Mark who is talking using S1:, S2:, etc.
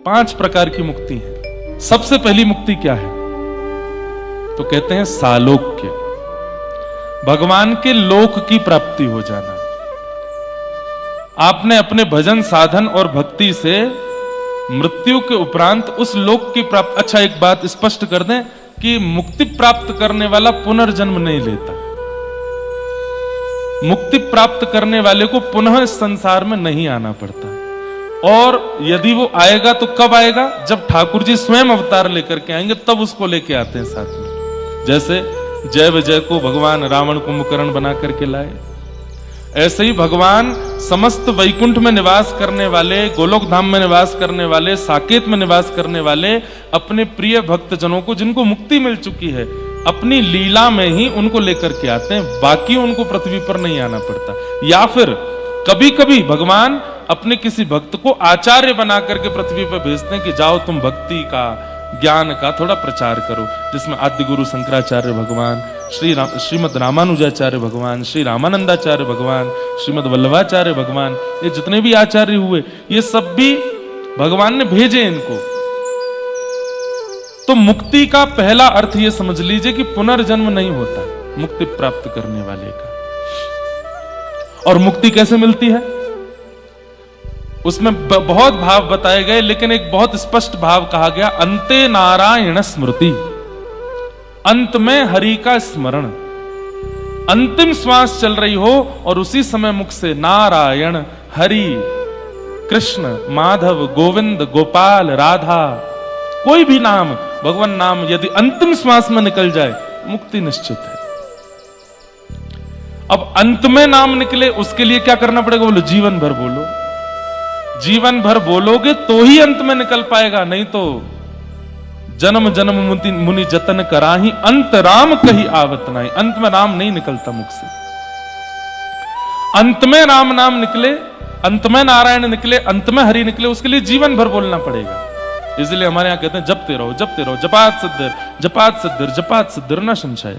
S1: 5 प्रकार की मुक्ति है। सबसे पहली मुक्ति क्या है? तो कहते हैं सालोक्य, भगवान के लोक की प्राप्ति हो जाना। आपने अपने भजन साधन और भक्ति से मृत्यु के उपरांत उस लोक की प्राप्ति। अच्छा, एक बात स्पष्ट कर दें कि मुक्ति प्राप्त करने वाला पुनर्जन्म नहीं लेता। मुक्ति प्राप्त करने वाले को पुनः इस संसार में नहीं आना पड़ता, और यदि वो आएगा तो कब आएगा? जब ठाकुर जी स्वयं अवतार लेकर के आएंगे, तब उसको लेके आते हैं साथ में। जैसे जय विजय को भगवान रावण कुंभकर्ण बना करके लाए, ऐसे ही भगवान समस्त वैकुंठ में निवास करने वाले, गोलोक धाम में निवास करने वाले, साकेत में निवास करने वाले अपने प्रिय भक्त जनों को, जिनको मुक्ति मिल चुकी है, अपनी लीला में ही उनको लेकर के आते हैं। बाकी उनको पृथ्वी पर नहीं आना पड़ता। या फिर कभी कभी भगवान अपने किसी भक्त को आचार्य बना करके पृथ्वी पर भेजते हैं कि जाओ तुम भक्ति का, ज्ञान का थोड़ा प्रचार करो, जिसमें आदि गुरु शंकराचार्य भगवान, श्रीमद रामानुजाचार्य भगवान, श्री रामानंदाचार्य भगवान, श्रीमद वल्लभाचार्य भगवान, ये जितने भी आचार्य हुए, ये सब भी भगवान ने भेजे इनको। तो मुक्ति का पहला अर्थ ये समझ लीजिए कि पुनर्जन्म नहीं होता मुक्ति प्राप्त करने वाले का। और मुक्ति कैसे मिलती है? उसमें बहुत भाव बताए गए, लेकिन एक बहुत स्पष्ट भाव कहा गया, अंते नारायण स्मृति, अंत में हरि का स्मरण। अंतिम श्वास चल रही हो और उसी समय मुख से नारायण, हरि, कृष्ण, माधव, गोविंद, गोपाल, राधा, कोई भी नाम, भगवान नाम यदि अंतिम श्वास में निकल जाए, मुक्ति निश्चित है। अब अंत में नाम निकले, उसके लिए क्या करना पड़ेगा? बोलो जीवन भर बोलो। जीवन भर बोलोगे तो ही अंत में निकल पाएगा, नहीं तो जन्म जन्म मुनि जतन कराही, अंत राम कही आवत नहीं। अंत में राम नहीं निकलता मुख से। अंत में राम नाम निकले, अंत में नारायण निकले, अंत में हरि निकले, उसके लिए जीवन भर बोलना पड़ेगा। इसलिए हमारे यहां कहते हैं जपते रहो, जपते रहो, जपात सिद्धिर, जपात सिद्धिर, जपात सिद्धिर न संशय।